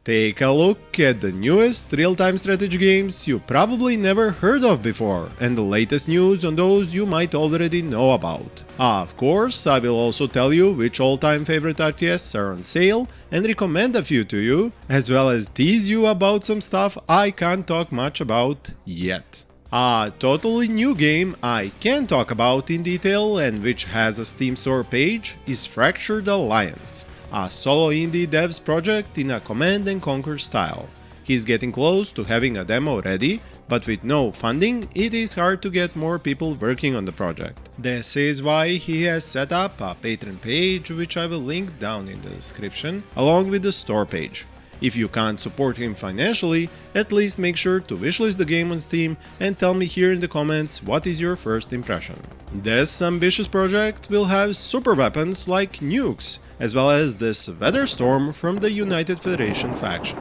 Take a look at the newest real-time strategy games you probably never heard of before, and the latest news on those you might already know about. Of course, I will also tell you which all-time favorite RTS are on sale and recommend a few to you, as well as tease you about some stuff I can't talk much about yet. A totally new game I can talk about in detail and which has a Steam store page is Fractured Alliance, a solo indie devs project in a command and conquer style. He's getting close to having a demo ready, but with no funding, it is hard to get more people working on the project. This is why he has set up a Patreon page, which I will link down in the description, along with the store page. If you can't support him financially, at least make sure to wishlist the game on Steam and tell me here in the comments what is your first impression. This ambitious project will have super weapons like nukes, as well as this weather storm from the United Federation faction.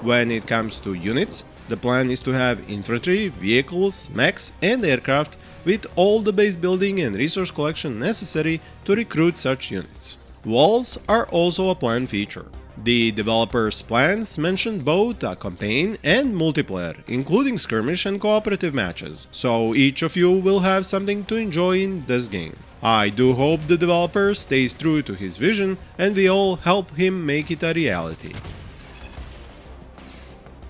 When it comes to units, the plan is to have infantry, vehicles, mechs and aircraft with all the base building and resource collection necessary to recruit such units. Walls are also a planned feature. The developers' plans mention both a campaign and multiplayer, including skirmish and cooperative matches, so each of you will have something to enjoy in this game. I do hope the developer stays true to his vision and we all help him make it a reality.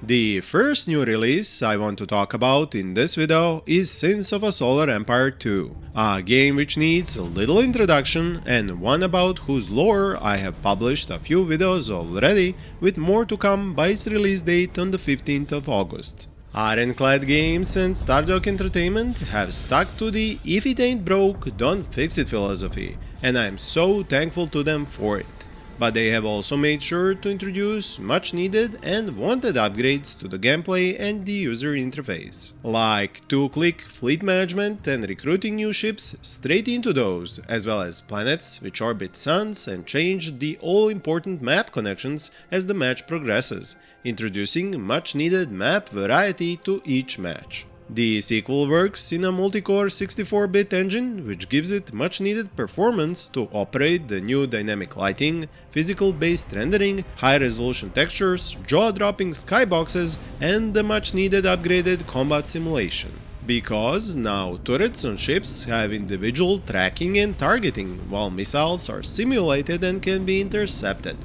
The first new release I want to talk about in this video is Sins of a Solar Empire 2, a game which needs a little introduction and one about whose lore I have published a few videos already, with more to come by its release date on the 15th of August. Ironclad Games and Stardock Entertainment have stuck to the "if it ain't broke, don't fix it" philosophy, and I am so thankful to them for it. But they have also made sure to introduce much needed and wanted upgrades to the gameplay and the user interface, like 2-click fleet management and recruiting new ships straight into those, as well as planets which orbit suns and change the all-important map connections as the match progresses, introducing much needed map variety to each match. The sequel works in a multi-core 64-bit engine, which gives it much needed performance to operate the new dynamic lighting, physical-based rendering, high-resolution textures, jaw-dropping skyboxes, and the much needed upgraded combat simulation. Because now turrets on ships have individual tracking and targeting, while missiles are simulated and can be intercepted.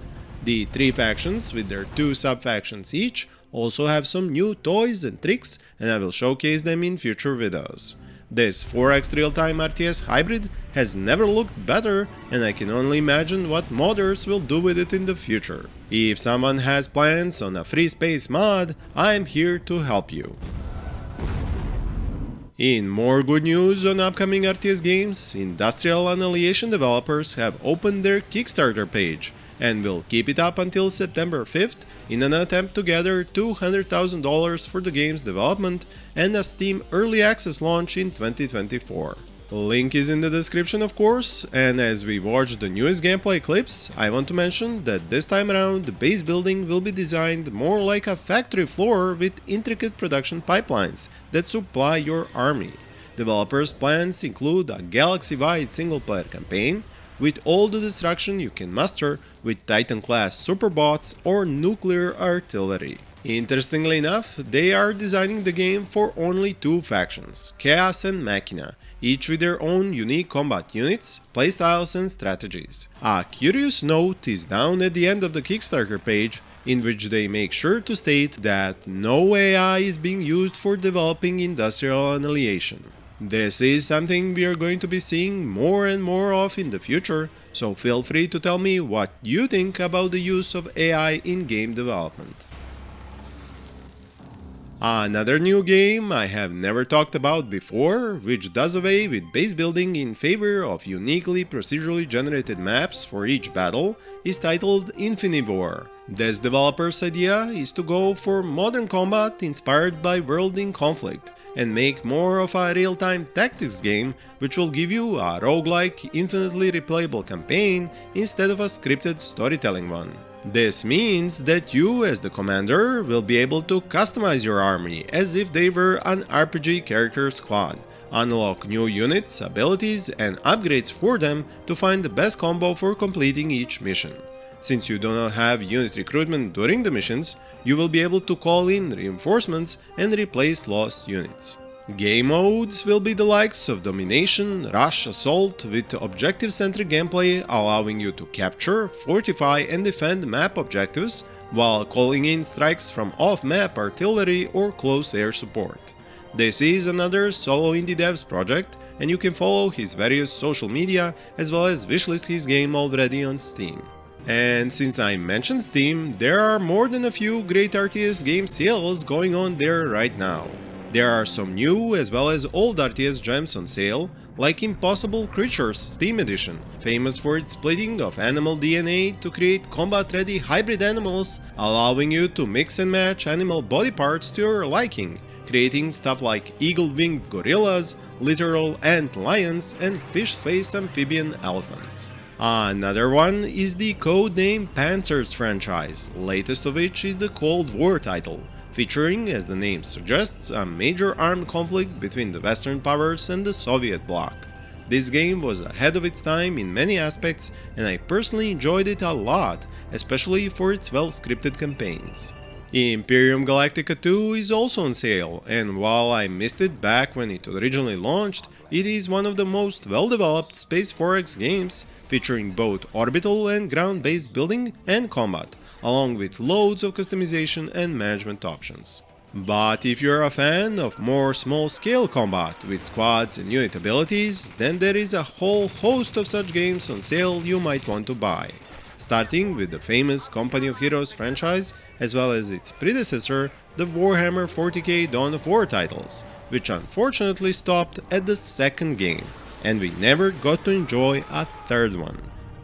The 3 factions, with their 2 sub-factions each, also have some new toys and tricks, and I will showcase them in future videos. This 4x real-time RTS hybrid has never looked better, and I can only imagine what modders will do with it in the future. If someone has plans on a free space mod, I am here to help you. In more good news on upcoming RTS games, Industrial Annihilation developers have opened their Kickstarter page, and will keep it up until September 5th in an attempt to gather $200,000 for the game's development and a Steam Early Access launch in 2024. Link is in the description of course, and as we watch the newest gameplay clips, I want to mention that this time around the base building will be designed more like a factory floor with intricate production pipelines that supply your army. Developers' plans include a galaxy-wide single-player campaign, with all the destruction you can muster with Titan-class superbots or nuclear artillery. Interestingly enough, they are designing the game for only 2 factions, Chaos and Machina, each with their own unique combat units, playstyles and strategies. A curious note is down at the end of the Kickstarter page, in which they make sure to state that no AI is being used for developing Industrial Annihilation. This is something we are going to be seeing more and more of in the future, so feel free to tell me what you think about the use of AI in game development. Another new game I have never talked about before, which does away with base building in favor of uniquely procedurally generated maps for each battle, is titled Infiniwar. This developer's idea is to go for modern combat inspired by World in Conflict, and make more of a real-time tactics game which will give you a roguelike, infinitely replayable campaign instead of a scripted storytelling one. This means that you, as the commander, will be able to customize your army as if they were an RPG character squad, unlock new units, abilities and upgrades for them to find the best combo for completing each mission. Since you do not have unit recruitment during the missions, you will be able to call in reinforcements and replace lost units. Game modes will be the likes of Domination, Rush, Assault, with objective-centric gameplay allowing you to capture, fortify and defend map objectives, while calling in strikes from off-map artillery or close air support. This is another solo indie dev's project, and you can follow his various social media as well as wishlist his game already on Steam. And since I mentioned Steam, there are more than a few great RTS game sales going on there right now. There are some new as well as old RTS gems on sale, like Impossible Creatures Steam Edition, famous for its splitting of animal DNA to create combat-ready hybrid animals, allowing you to mix and match animal body parts to your liking, creating stuff like eagle-winged gorillas, literal ant lions, and fish-face amphibian elephants. Another one is the codename Panzers franchise, latest of which is the Cold War title, featuring, as the name suggests, a major armed conflict between the Western powers and the Soviet bloc. This game was ahead of its time in many aspects, and I personally enjoyed it a lot, especially for its well-scripted campaigns. Imperium Galactica 2 is also on sale, and while I missed it back when it originally launched, it is one of the most well-developed Space 4X games, featuring both orbital and ground-based building and combat, along with loads of customization and management options. But if you're a fan of more small-scale combat with squads and unit abilities, then there is a whole host of such games on sale you might want to buy. Starting with the famous Company of Heroes franchise, as well as its predecessor, the Warhammer 40k Dawn of War titles, which unfortunately stopped at the second game, and we never got to enjoy a third one.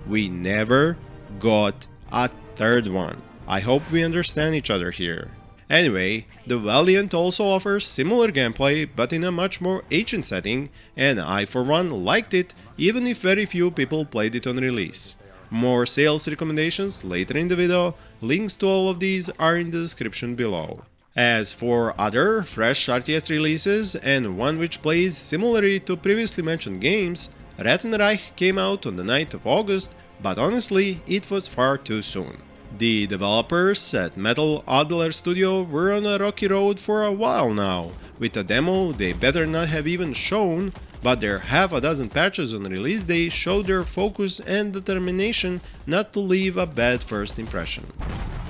We never got a third one. I hope we understand each other here. Anyway, the Valiant also offers similar gameplay but in a much more ancient setting, and I for one liked it even if very few people played it on release. More sales recommendations later in the video, links to all of these are in the description below. As for other fresh RTS releases, and one which plays similarly to previously mentioned games, Ratten Reich came out on the 9th of August, but honestly it was far too soon. The developers at Metal Adler Studio were on a rocky road for a while now, with a demo they better not have even shown, but their half a dozen patches on release day showed their focus and determination not to leave a bad first impression.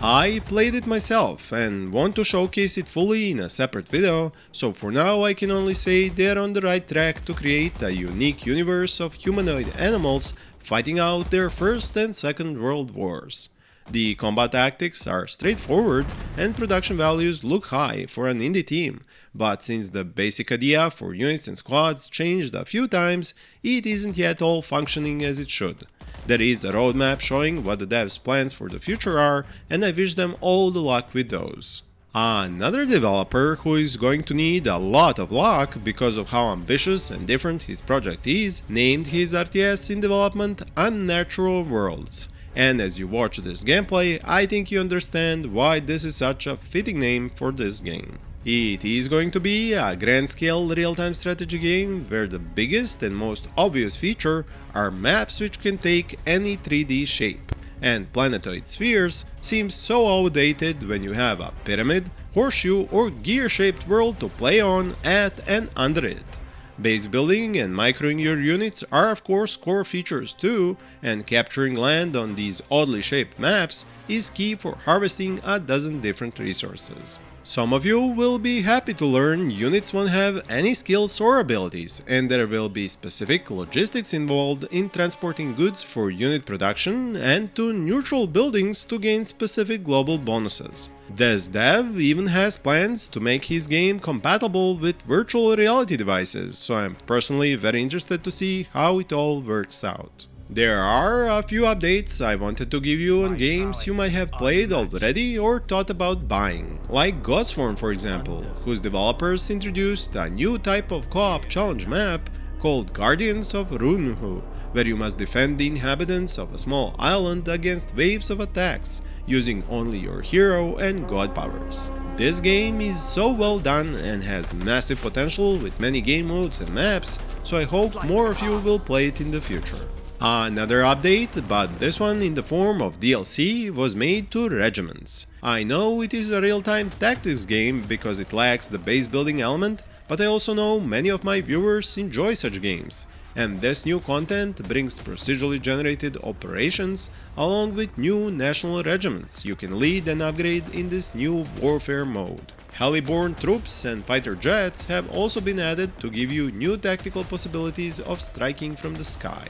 I played it myself and want to showcase it fully in a separate video, so for now I can only say they're on the right track to create a unique universe of humanoid animals fighting out their First and Second World Wars. The combat tactics are straightforward and production values look high for an indie team, but since the basic idea for units and squads changed a few times, it isn't yet all functioning as it should. There is a roadmap showing what the devs' plans for the future are, and I wish them all the luck with those. Another developer who is going to need a lot of luck because of how ambitious and different his project is, named his RTS in development Unnatural Worlds. And as you watch this gameplay, I think you understand why this is such a fitting name for this game. It is going to be a grand-scale real-time strategy game where the biggest and most obvious feature are maps which can take any 3D shape, and planetoid spheres seem so outdated when you have a pyramid, horseshoe or gear-shaped world to play on, at and under it. Base building and microing your units are of course core features too, and capturing land on these oddly shaped maps is key for harvesting a dozen different resources. Some of you will be happy to learn units won't have any skills or abilities, and there will be specific logistics involved in transporting goods for unit production and to neutral buildings to gain specific global bonuses. This dev even has plans to make his game compatible with virtual reality devices, so I'm personally very interested to see how it all works out. There are a few updates I wanted to give you on games you might have played already or thought about buying, like Godsworn for example, whose developers introduced a new type of co-op challenge map called Guardians of Runhu, where you must defend the inhabitants of a small island against waves of attacks, using only your hero and god powers. This game is so well done and has massive potential with many game modes and maps, so I hope more of you will play it in the future. Another update, but this one in the form of DLC, was made to Regiments. I know it is a real-time tactics game because it lacks the base building element, but I also know many of my viewers enjoy such games, and this new content brings procedurally generated operations along with new national regiments you can lead and upgrade in this new warfare mode. Heliborne troops and fighter jets have also been added to give you new tactical possibilities of striking from the sky.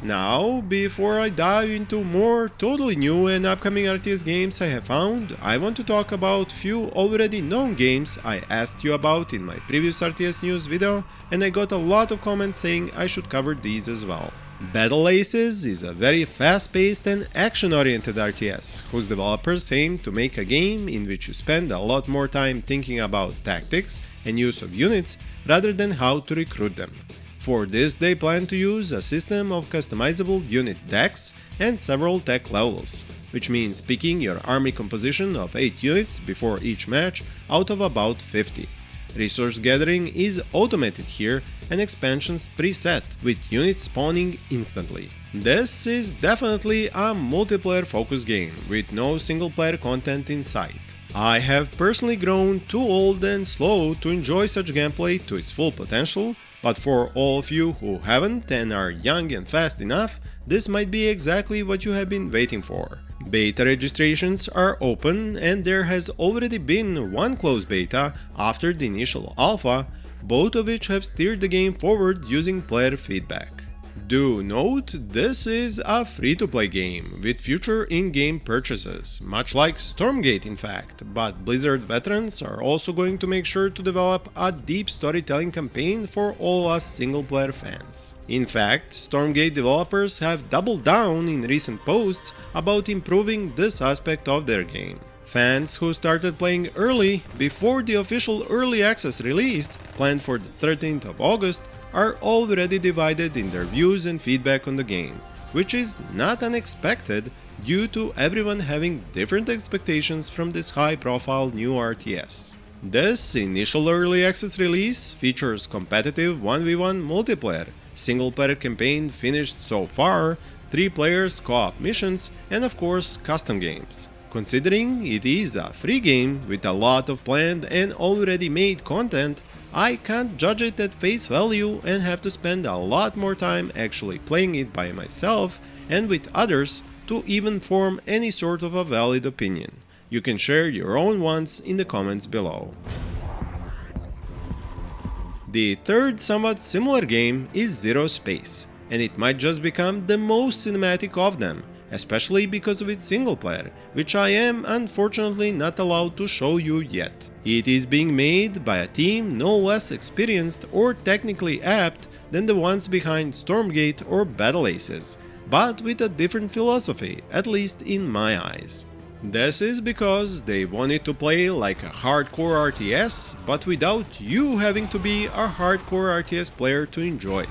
Now, before I dive into more totally new and upcoming RTS games I have found, I want to talk about few already known games I asked you about in my previous RTS news video, and I got a lot of comments saying I should cover these as well. Battle Aces is a very fast-paced and action-oriented RTS, whose developers aim to make a game in which you spend a lot more time thinking about tactics and use of units rather than how to recruit them. For this, they plan to use a system of customizable unit decks and several tech levels, which means picking your army composition of 8 units before each match out of about 50. Resource gathering is automated here and expansions preset, with units spawning instantly. This is definitely a multiplayer focused game with no single player content in sight. I have personally grown too old and slow to enjoy such gameplay to its full potential, but for all of you who haven't and are young and fast enough, this might be exactly what you have been waiting for. Beta registrations are open and there has already been one closed beta after the initial alpha, both of which have steered the game forward using player feedback. Do note, this is a free-to-play game with future in-game purchases, much like Stormgate in fact, but Blizzard veterans are also going to make sure to develop a deep storytelling campaign for all us single-player fans. In fact, Stormgate developers have doubled down in recent posts about improving this aspect of their game. Fans who started playing early, before the official early access release, planned for the 13th of August, are already divided in their views and feedback on the game, which is not unexpected due to everyone having different expectations from this high-profile new RTS. This initial early access release features competitive 1v1 multiplayer, single-player campaign finished so far, 3 players co-op missions, and of course custom games. Considering it is a free game with a lot of planned and already made content, I can't judge it at face value and have to spend a lot more time actually playing it by myself and with others to even form any sort of a valid opinion. You can share your own ones in the comments below. The third somewhat similar game is ZeroSpace, and it might just become the most cinematic of them, especially because of its single player, which I am unfortunately not allowed to show you yet. It is being made by a team no less experienced or technically apt than the ones behind Stormgate or Battle Aces, but with a different philosophy, at least in my eyes. This is because they wanted to play like a hardcore RTS, but without you having to be a hardcore RTS player to enjoy it.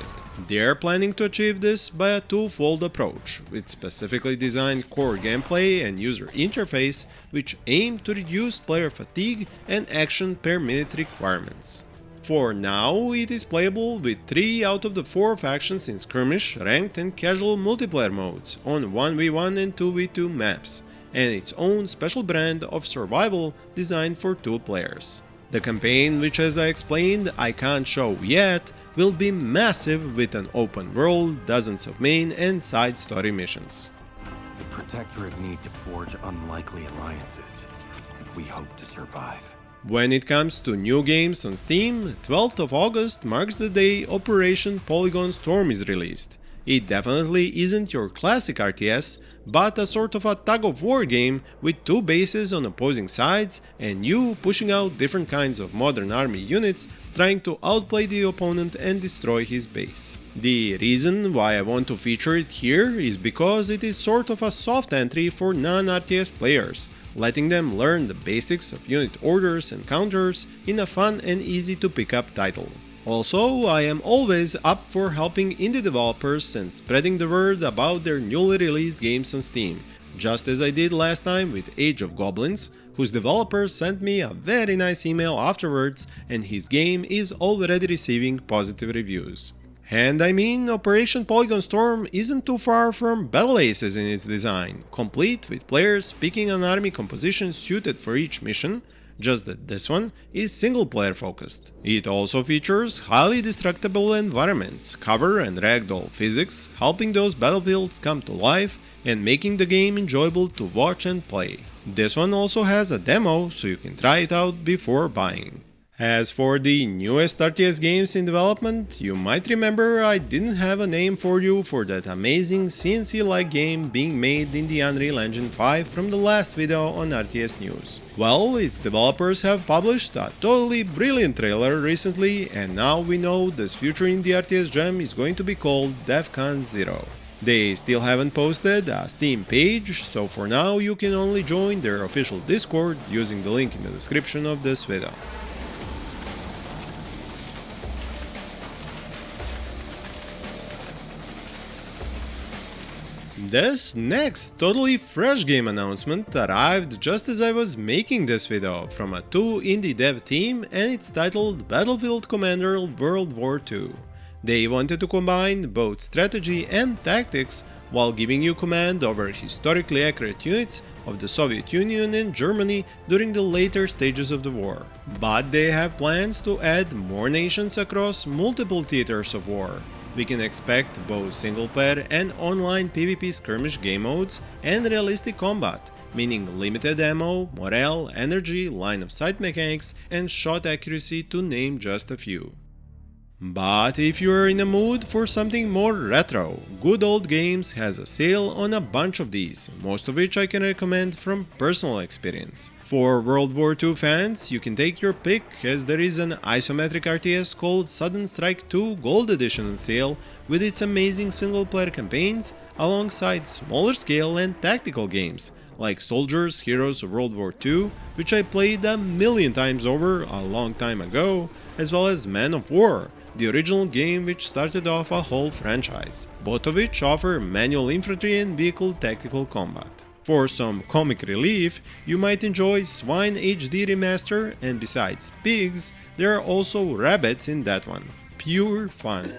They are planning to achieve this by a twofold approach, with specifically designed core gameplay and user interface which aim to reduce player fatigue and action per minute requirements. For now, it is playable with 3 out of the 4 factions in skirmish, ranked and casual multiplayer modes on 1v1 and 2v2 maps, and its own special brand of survival designed for 2 players. The campaign, which as I explained I can't show yet, will be massive with an open world, dozens of main and side story missions. The Protectorate need to forge unlikely alliances if we hope to survive. When it comes to new games on Steam, 12th of August marks the day Operation Polygon Storm is released. It definitely isn't your classic RTS, but a sort of a tug-of-war game with 2 bases on opposing sides and you pushing out different kinds of modern army units trying to outplay the opponent and destroy his base. The reason why I want to feature it here is because it is sort of a soft entry for non-RTS players, letting them learn the basics of unit orders and counters in a fun and easy to pick up title. Also, I am always up for helping indie developers and spreading the word about their newly released games on Steam, just as I did last time with Age of Goblins, whose developer sent me a very nice email afterwards, and his game is already receiving positive reviews. And I mean, Operation Polygon Storm isn't too far from Battle Aces in its design, complete with players picking an army composition suited for each mission, just that this one is single player focused. It also features highly destructible environments, cover and ragdoll physics, helping those battlefields come to life and making the game enjoyable to watch and play. This one also has a demo, so you can try it out before buying. As for the newest RTS games in development, you might remember I didn't have a name for you for that amazing CNC-like game being made in the Unreal Engine 5 from the last video on RTS News. Well, its developers have published a totally brilliant trailer recently, and now we know this future indie RTS gem is going to be called Defcon Zero. They still haven't posted a Steam page, so for now you can only join their official Discord using the link in the description of this video. This next totally fresh game announcement arrived just as I was making this video from a 2 indie dev team, and it's titled Battlefield Commander World War II. They wanted to combine both strategy and tactics while giving you command over historically accurate units of the Soviet Union and Germany during the later stages of the war. But they have plans to add more nations across multiple theaters of war. We can expect both single-player and online PvP skirmish game modes and realistic combat, meaning limited ammo, morale, energy, line-of-sight mechanics, and shot accuracy to name just a few. But if you're in a mood for something more retro, Good Old Games has a sale on a bunch of these, most of which I can recommend from personal experience. For World War II fans, you can take your pick, as there is an isometric RTS called Sudden Strike 2 Gold Edition on sale with its amazing single-player campaigns, alongside smaller scale and tactical games, like Soldiers, Heroes of World War II, which I played a million times over a long time ago, as well as Man of War, the original game which started off a whole franchise, both of which offer manual infantry and vehicle tactical combat. For some comic relief, you might enjoy Swine HD Remaster, and besides pigs, there are also rabbits in that one. Pure fun.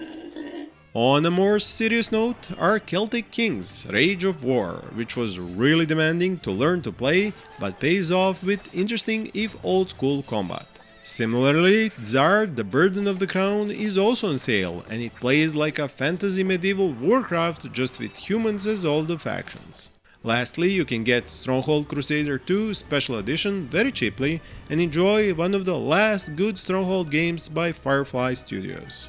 On a more serious note, are Celtic Kings Rage of War, which was really demanding to learn to play, but pays off with interesting if old school combat. Similarly, Tsar the Burden of the Crown is also on sale, and it plays like a fantasy medieval Warcraft just with humans as all the factions. Lastly, you can get Stronghold Crusader 2 Special Edition very cheaply and enjoy one of the last good Stronghold games by Firefly Studios.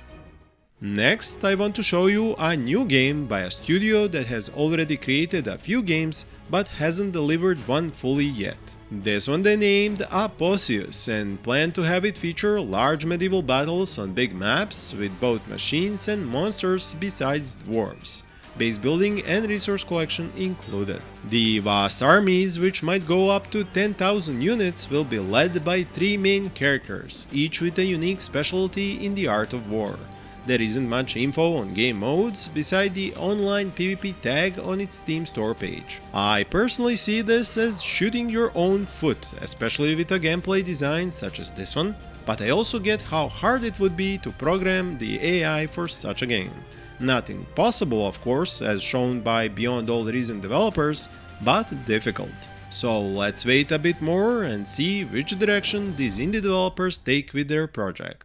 Next, I want to show you a new game by a studio that has already created a few games but hasn't delivered one fully yet. This one they named Apoceus and plan to have it feature large medieval battles on big maps with both machines and monsters besides dwarves, base building and resource collection included. The vast armies, which might go up to 10,000 units, will be led by 3 main characters, each with a unique specialty in the art of war. There isn't much info on game modes beside the online PvP tag on its Steam store page. I personally see this as shooting your own foot, especially with a gameplay design such as this one, but I also get how hard it would be to program the AI for such a game. Not impossible, of course, as shown by Beyond All Reason developers, but difficult. So let's wait a bit more and see which direction these indie developers take with their project.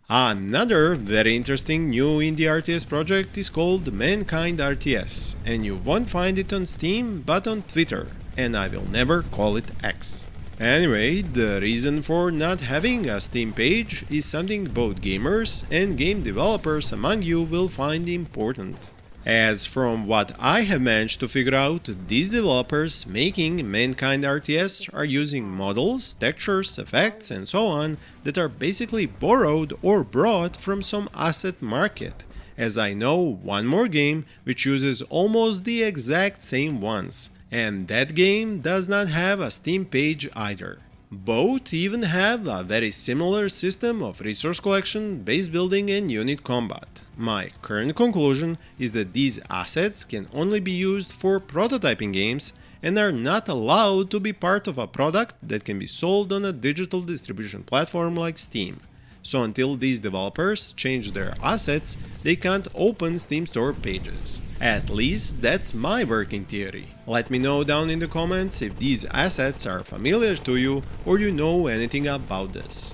Another very interesting new indie RTS project is called MainKind RTS, and you won't find it on Steam but on Twitter, and I will never call it X. Anyway, the reason for not having a Steam page is something both gamers and game developers among you will find important. As from what I have managed to figure out, these developers making MainKind RTS are using models, textures, effects and so on that are basically borrowed or brought from some asset market, as I know one more game which uses almost the exact same ones, and that game does not have a Steam page either. Both even have a very similar system of resource collection, base building and unit combat. My current conclusion is that these assets can only be used for prototyping games and are not allowed to be part of a product that can be sold on a digital distribution platform like Steam. So until these developers change their assets, they can't open Steam store pages. At least that's my working theory. Let me know down in the comments if these assets are familiar to you or you know anything about this.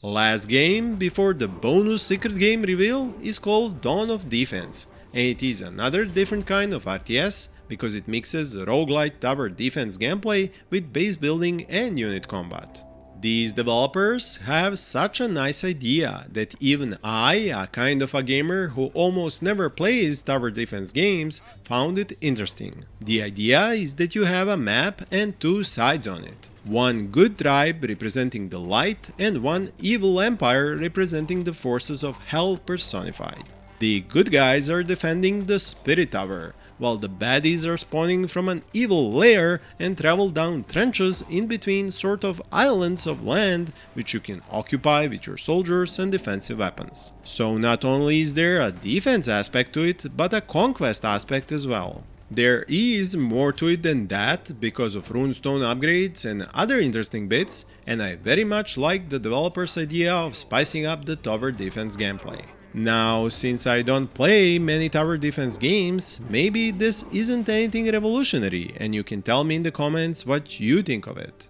Last game before the bonus secret game reveal is called Dawn of Defense, and it is another different kind of RTS because it mixes roguelite tower defense gameplay with base building and unit combat. These developers have such a nice idea that even I, a kind of a gamer who almost never plays tower defense games, found it interesting. The idea is that you have a map and two sides on it. One good tribe representing the light and one evil empire representing the forces of hell personified. The good guys are defending the Spirit Tower, while the baddies are spawning from an evil lair and travel down trenches in between sort of islands of land which you can occupy with your soldiers and defensive weapons. So not only is there a defense aspect to it, but a conquest aspect as well. There is more to it than that because of runestone upgrades and other interesting bits, and I very much like the developer's idea of spicing up the tower defense gameplay. Now, since I don't play many tower defense games, maybe this isn't anything revolutionary and you can tell me in the comments what you think of it.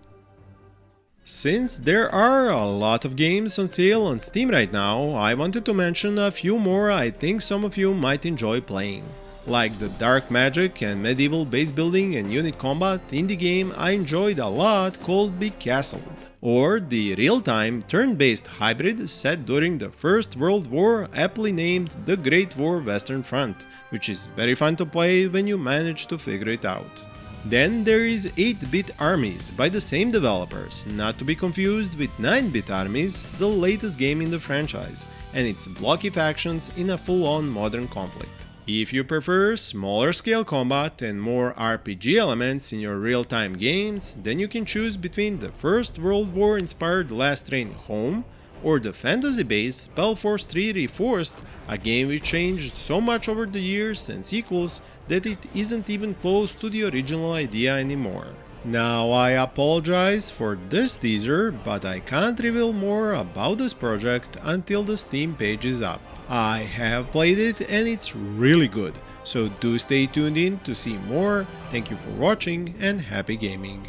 Since there are a lot of games on sale on Steam right now, I wanted to mention a few more I think some of you might enjoy playing. Like the dark magic and medieval base building and unit combat indie game I enjoyed a lot called Becastled. Or the real-time turn-based hybrid set during the First World War aptly named The Great War Western Front, which is very fun to play when you manage to figure it out. Then there is 8-bit Armies by the same developers, not to be confused with 9-bit Armies, the latest game in the franchise, and its blocky factions in a full-on modern conflict. If you prefer smaller scale combat and more RPG elements in your real-time games, then you can choose between the First World War inspired Last Train Home or the fantasy-based Spellforce 3 Reforced, a game which changed so much over the years and sequels that it isn't even close to the original idea anymore. Now I apologize for this teaser, but I can't reveal more about this project until the Steam page is up. I have played it and it's really good, so do stay tuned in to see more. Thank you for watching and happy gaming.